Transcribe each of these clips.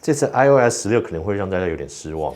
这次 iOS 16可能会让大家有点失望。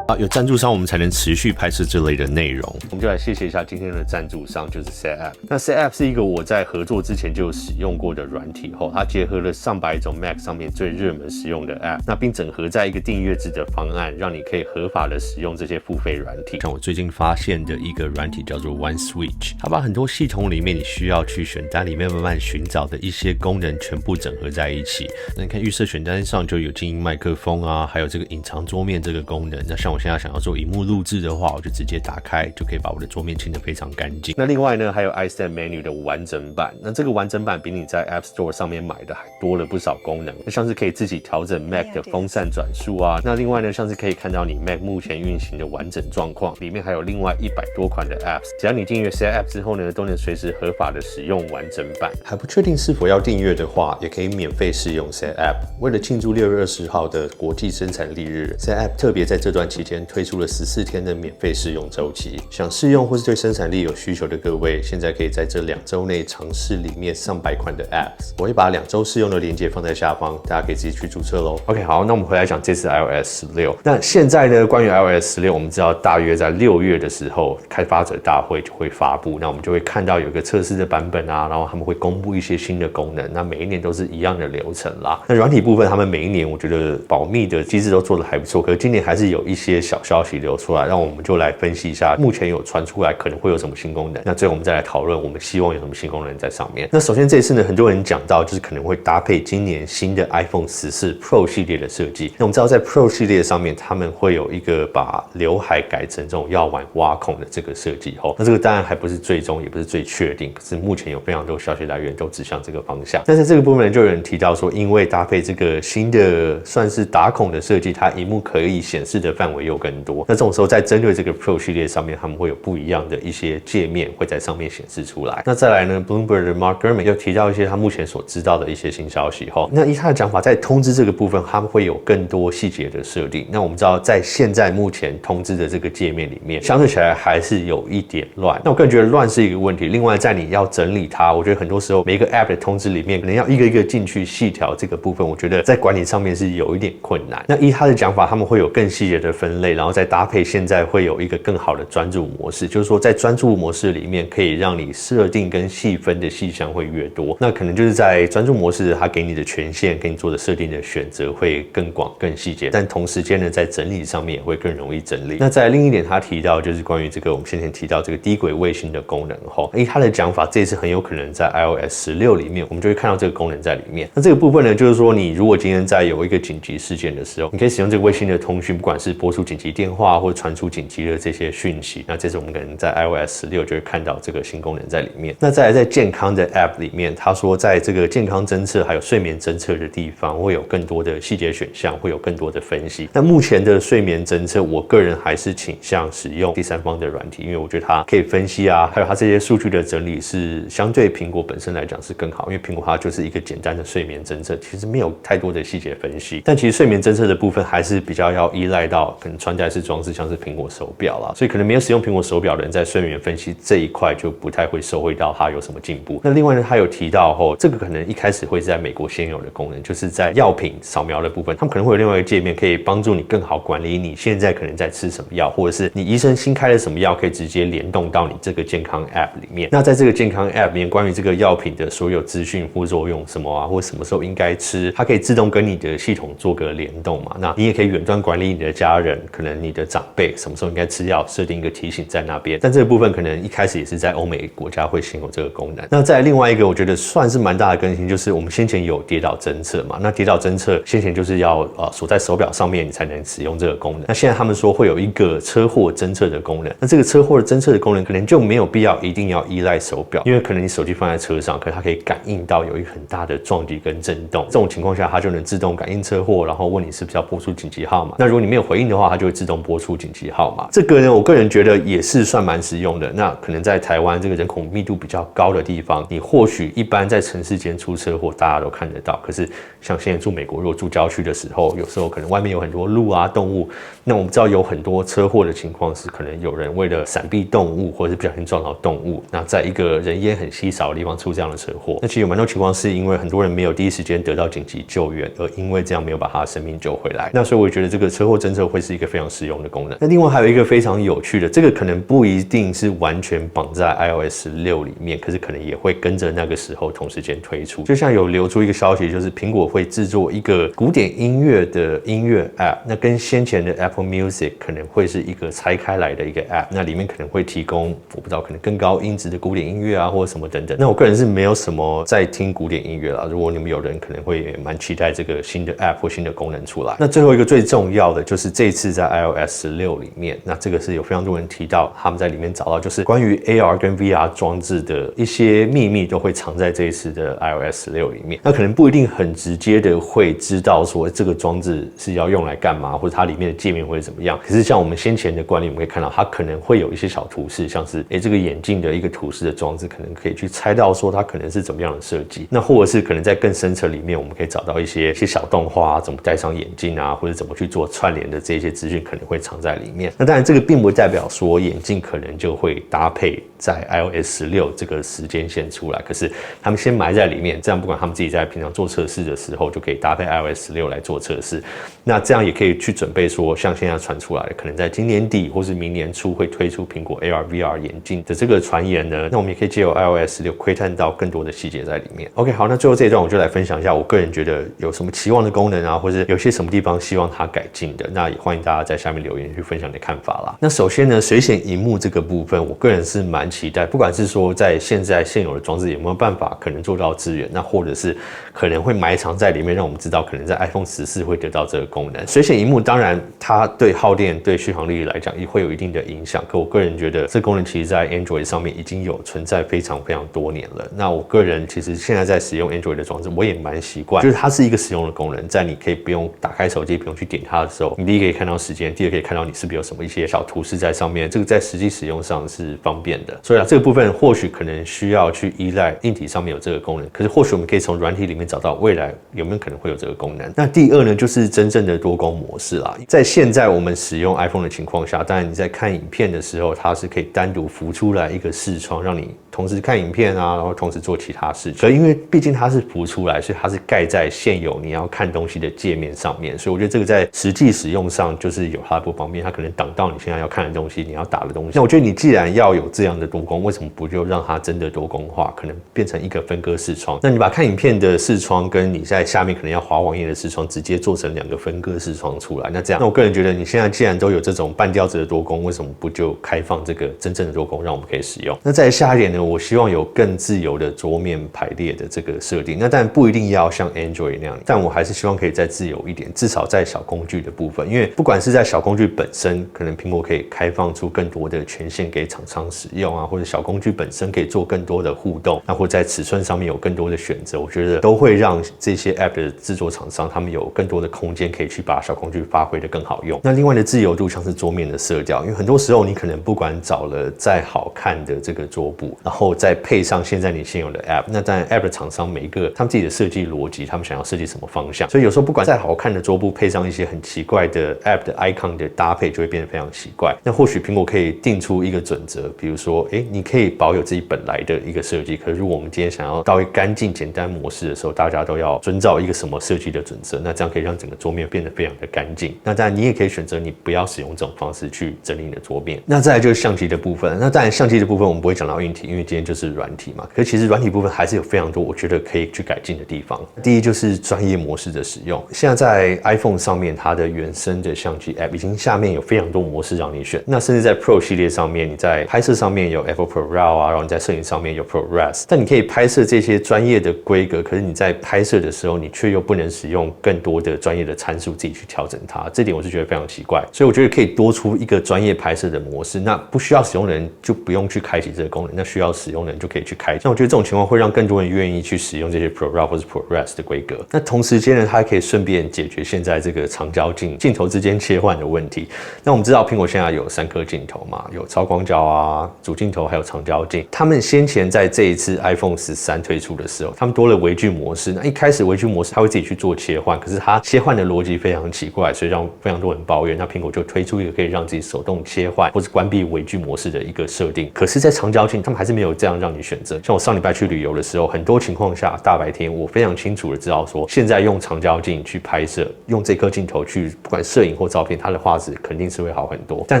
有赞助商，我们才能持续拍摄这类的内容。我们就来谢谢一下今天的赞助商，就是 SetApp。那 SetApp 是一个我在合作之前就有使用过的软体后，它结合了上百种 Mac 上面最热门使用的 App， 那并整合在一个订阅制的方案，让你可以合法的使用这些付费软体。像我最近发现的一个软体叫做 OneSwitch， 它把很多系统里面你需要去选单里面慢慢寻找的一些功能全部整合在一起。那你看预设选单上就有静音麦克风啊，还有这个隐藏桌面这个功能。那像我现在想要做萤幕录制的话，我就直接打开，就可以把我的桌面清得非常干净。那另外呢，还有 iStat Menu 的完整版。那这个完整版比你在 App Store 上面买的还多了不少功能。那像是可以自己调整 Mac 的风扇转速啊。那另外呢，像是可以看到你 Mac 目前运行的完整状况，里面还有另外100多款的 Apps。只要你订阅 SetApp 之后呢，都能随时合法的使用完整版。还不确定是否要订阅的话，也可以免费试用 SetApp。为了庆祝6月20号的国际生产力日 ，SetApp 特别在这段期间推出了14天的免费试用周期，想试用或是对生产力有需求的各位，现在可以在这2周内尝试里面上百款的 Apps。我会把2周试用的链接放在下方，大家可以自己去注册咯。OK， 好，那我们回来讲这次 iOS 16。那现在呢，关于 iOS 16，我们知道大约在6月的时候，开发者大会就会发布，那我们就会看到有一个测试的版本啊，然后他们会公布一些新的功能。那每一年都是一样的流程啦。那软体部分，他们每一年我觉得保密的机制都做得还不错，可是今年还是有一些小消息流出来，让我们就来分析一下目前有传出来可能会有什么新功能。那最后我们再来讨论我们希望有什么新功能在上面。那首先这一次呢，很多人讲到就是可能会搭配今年新的 iPhone 14 Pro 系列的设计。那我们知道在 Pro 系列上面，他们会有一个把刘海改成这种药丸挖孔的这个设计后，那这个当然还不是最终，也不是最确定，可是目前有非常多消息来源都指向这个方向。但是这个部分就有人提到说，因为搭配这个新的算是打孔的设计，它萤幕可以显示的范围又更多。那这种时候在针对这个 Pro 系列上面，他们会有不一样的一些界面会在上面显示出来。那再来呢 ，Bloomberg 的 Mark Gurman 又提到一些他目前所知道的一些新消息后，那依他的讲法，在通知这个部分，他们会有更多细节的设定。那我们知道，在现在目前通知的这个界面里面，相对起来还是有一点乱。那我个人觉得乱是一个问题。另外，在你要整理它，我觉得很多时候每一个 App 的通知里面，可能要一个一个进去细调这个部分，我觉得在管理上面是有一点困难。那依他的讲法，他们会有更细节的分类，然后再搭配现在会有一个更好的专注模式，就是说在专注模式里面可以让你设定跟细分的细项会越多。那可能就是在专注模式，它给你的权限、给你做的设定的选择会更广、更细节，但同时间呢，在整理上面也会更容易整理。那在另一点，他提到就是关于这个我们先前提到这个低轨卫星的功能后，依他的讲法，这次很有可能在 iOS 16里面，我们就会看到这个功能在里面。那这个部分呢，就是说你如果今天在有一个紧急事件的时候，你可以使用这个卫星的通讯，不管是拨出紧急电话或传出紧急的这些讯息。那这次我们可能在 iOS 16就会看到这个新功能在里面。那再来在健康的 App 里面，他说在这个健康侦测还有睡眠侦测的地方，会有更多的细节选项，会有更多的分析。那目前的睡眠侦测，我个人还是倾向使用第三方的软体，因为我觉得它可以分析啊，还有它这些数据的整理是相对苹果本身来讲是更好，因为苹果它就是一个简单的睡眠侦测，其实没有太多的细节分析。但其实睡眠侦测的部分还是比较要依赖到可能穿戴式装置，像是苹果手表啦，所以可能没有使用苹果手表的人在睡眠分析这一块就不太会受惠到它有什么进步。那另外呢，他有提到后，这个可能一开始会是在美国先有的功能，就是在药品扫描的部分，他们可能会有另外一个界面可以帮助你更好管理你现在可能在吃什么药，或者是你医生新开了什么药，可以直接联动到你这个健康 App 里面。那在这个健康 App 里面，关于这个药品的所有资讯、副作用什么啊，或者什么时候应该吃，它可以自动跟你的系统做个联动嘛。那你也可以远端管理你的家人，可能你的长辈什么时候应该吃药，设定一个提醒在那边。但这个部分可能一开始也是在欧美国家会先有这个功能。那再来另外一个，我觉得算是蛮大的更新，就是我们先前有跌倒侦测嘛。那跌倒侦测先前就是要锁在手表上面，你才能使用这个功能。那现在他们说会有一个车祸侦测的功能。那这个车祸的侦测的功能，可能就没有必要一定要依赖手表，因为可能你手机放在车上，可能它可以感应到有一个很大的撞击跟震动。这种情况下，它就能自动感应车祸，然后问你是不是要拨出紧急号码。那如果你没有回应的话，话，它就会自动播出紧急号码。这个呢，我个人觉得也是算蛮实用的。那可能在台湾这个人口密度比较高的地方，你或许一般在城市间出车祸，大家都看得到。可是像现在住美国，如果住郊区的时候，有时候可能外面有很多路啊、动物。那我们知道有很多车祸的情况是，可能有人为了闪避动物，或者是不小心撞到动物，那在一个人烟很稀少的地方出这样的车祸。那其实有蛮多情况是因为很多人没有第一时间得到紧急救援，而因为这样没有把他的生命救回来。那所以我觉得这个车祸侦测会是一个非常实用的功能。那另外还有一个非常有趣的，这个可能不一定是完全绑在 iOS 16里面，可是可能也会跟着那个时候同时间推出。就像有流出一个消息，就是苹果会制作一个古典音乐的音乐 App， 那跟先前的 Apple Music 可能会是一个拆开来的一个 App， 那里面可能会提供我不知道可能更高音质的古典音乐啊，或者什么等等。那我个人是没有什么在听古典音乐啦，如果你们有人可能会蛮期待这个新的 App 或新的功能出来。那最后一个最重要的就是这一次在 iOS 16里面，那这个是有非常多人提到，他们在里面找到就是关于 AR 跟 VR 装置的一些秘密都会藏在这一次的 iOS 16里面。那可能不一定很直接的会知道说这个装置是要用来干嘛，或者它里面的界面会怎么样。可是像我们先前的惯例，我们可以看到它可能会有一些小图示，像是这个眼镜的一个图示的装置，可能可以去猜到说它可能是怎么样的设计。那或者是可能在更深层里面，我们可以找到一些小动画啊，怎么戴上眼镜啊，或者怎么去做串联的这些资讯可能会藏在里面。那当然这个并不代表说眼镜可能就会搭配在 iOS 16这个时间线出来，可是他们先埋在里面，这样不管他们自己在平常做测试的时候，就可以搭配 iOS 16来做测试。那这样也可以去准备说，像现在传出来的，可能在今年底或是明年初会推出苹果 AR/VR 眼镜的这个传言呢，那我们也可以借由 iOS 16窥探到更多的细节在里面。OK， 好，那最后这一段我就来分享一下我个人觉得有什么期望的功能啊，或者有些什么地方希望它改进的，那也欢迎大家在下面留言去分享你的看法啦。那首先呢，水显萤幕这个部分，我个人是蛮期待，不管是说在现有的装置有没有办法可能做到支援，那或者是可能会埋藏在里面，让我们知道可能在 iPhone 14会得到这个功能。水显萤幕当然它对耗电、对续航力来讲也会有一定的影响，可我个人觉得这功能其实在 Android 上面已经有存在非常多年了。那我个人其实现在使用 Android 的装置，我也蛮习惯，就是它是一个实用的功能，在你可以不用打开手机、不用去点它的时候，你第一可以看到时间，第二可以看到你是不是有什么一些小图示在上面，这个在实际使用上是方便的。所以这个部分或许可能需要去依赖硬体上面有这个功能，可是或许我们可以从软体里面找到未来有没有可能会有这个功能。那第二呢，就是真正的多工模式啦。在现在我们使用 iPhone 的情况下，当然你在看影片的时候，它是可以单独浮出来一个视窗，让你同时看影片啊，然后同时做其他事情。可因为毕竟它是浮出来，所以它是盖在现有你要看东西的界面上面，所以我觉得这个在实际使用上就是有它的不方便，它可能挡到你现在要看的东西，你要打的东西。那我觉得你既然要有这样的多工，为什么不就让它真的多工化，可能变成一个分割视窗？那你把看影片的视窗跟你在下面可能要滑网页的视窗直接做成2个分割视窗出来，那这样，那我个人觉得你现在既然都有这种半吊子的多工，为什么不就开放这个真正的多工，让我们可以使用？那再下一点呢，我希望有更自由的桌面排列的这个设定。那当然不一定要像 Android 那样，但我还是希望可以再自由一点，至少在小工具的部分，因为不管是在小工具本身，可能苹果可以开放出更多的权限给厂商使用啊，或者小工具本身可以做更多的互动，那或者在尺寸上面有更多的选择，我觉得都会让这些 App 的制作厂商他们有更多的空间可以去把小工具发挥得更好用。那另外的自由度像是桌面的色调，因为很多时候你可能不管找了再好看的这个桌布，然后再配上现在你现有的 App， 那当然 App 的厂商每一个他们自己的设计逻辑，他们想要设计什么方向，所以有时候不管再好看的桌布配上一些很奇怪的 App 的 icon 的搭配，就会变得非常奇怪。那或许苹果可以定出一个准则，比如说你可以保有自己本来的一个设计，可是如果我们今天想要到一个干净简单模式的时候，大家都要遵照一个什么设计的准则，那这样可以让整个桌面变得非常的干净。那当然你也可以选择你不要使用这种方式去整理你的桌面。那再来就是相机的部分，那当然相机的部分我们不会讲到硬体，因为今天就是软体嘛。可是其实软体部分还是有非常多我觉得可以去改进的地方。第一就是专业模式的使用，现在在 iPhone 上面它的原生的相机 App 已经下面有非常多模式让你选，那甚至在 Pro 系列上面，你在拍摄上面有 Apple Pro RAW 啊，然后你在摄影上面有 ProRes， 但你可以拍摄这些专业的规格，可是你在拍摄的时候你却又不能使用更多的专业的参数自己去调整它，这点我是觉得非常奇怪。所以我觉得可以多出一个专业拍摄的模式，那不需要使用的人就不用去开启这个功能，那需要要使用的人就可以去开。那我觉得这种情况会让更多人愿意去使用这些 ProRAW 或是 ProRes 的规格。那同时间呢，它还可以顺便解决现在这个长焦镜头之间切换的问题。那我们知道苹果现在有3颗镜头嘛，有超广角啊、主镜头还有长焦镜。他们先前在这一次 iPhone 13推出的时候，他们多了微距模式。那一开始微距模式它会自己去做切换，可是它切换的逻辑非常奇怪，所以让非常多人抱怨。那苹果就推出一个可以让自己手动切换或是关闭微距模式的一个设定。可是，在长焦镜他们还是没有这样让你选择。像我上礼拜去旅游的时候，很多情况下大白天我非常清楚的知道说，现在用长焦镜去拍摄，用这颗镜头去不管摄影或照片，它的画质肯定是会好很多。但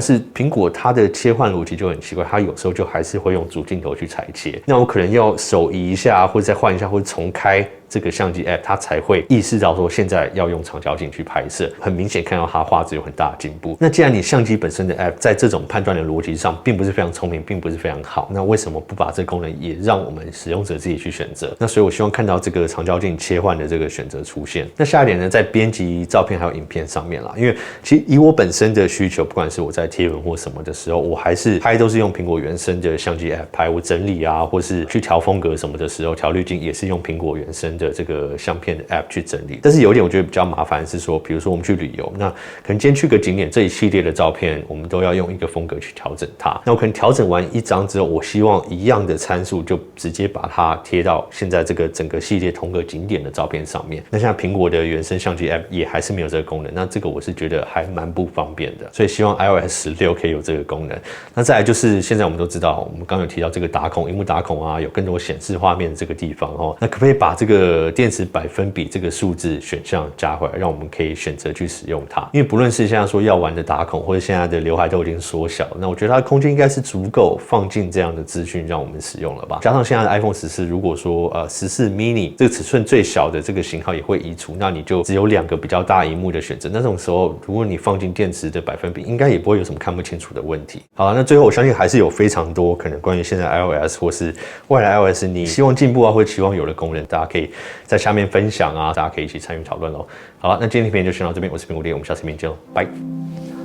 是苹果它的切换逻辑就很奇怪，它有时候就还是会用主镜头去裁切。那我可能要手移一下，或者再换一下，或者重开这个相机 App， 它才会意识到说现在要用长焦镜去拍摄，很明显看到它画质有很大的进步。那既然你相机本身的 App 在这种判断的逻辑上并不是非常聪明，并不是非常好，那为什么不把这个功能也让我们使用者自己去选择？那所以我希望看到这个长焦镜切换的这个选择出现。那下一点呢，在编辑照片还有影片上面啦，因为其实以我本身的需求，不管是我在贴文或什么的时候，我还是拍都是用苹果原生的相机 App 拍，我整理啊，或是去调风格什么的时候，调滤镜也是用苹果原生的这个相片的 App 去整理。但是有一点我觉得比较麻烦是说，比如说我们去旅游，那可能今天去个景点，这一系列的照片我们都要用一个风格去调整它。那我可能调整完一张之后，我希望一样的参数就直接把它贴到现在这个整个系列同个景点的照片上面。那现在苹果的原生相机 App 也还是没有这个功能，那这个我是觉得还蛮不方便的，所以希望 iOS 16可以有这个功能。那再来就是现在我们都知道，我们刚刚有提到这个打孔、萤幕打孔啊，有更多显示画面的这个地方哦，那可不可以把这个电池百分比这个数字选项加回来，让我们可以选择去使用它？因为不论是现在说要玩的打孔，或者现在的刘海都已经缩小了，那我觉得它的空间应该是足够放进这样的资讯让我们使用了吧？加上现在的 iPhone 14，如果说14 mini 这个尺寸最小的这个型号也会移除，那你就只有2个比较大萤幕的选择。那这种时候，如果你放进电池的百分比，应该也不会有什么看不清楚的问题。好了，那最后我相信还是有非常多可能关于现在 iOS 或是未来 iOS 你希望进步啊，或者期望有的功能，大家可以在下面分享啊，大家可以一起参与讨论咯。好了，那今天的影片就先到这边，我是苹果爹，我们下次影片见喽，拜。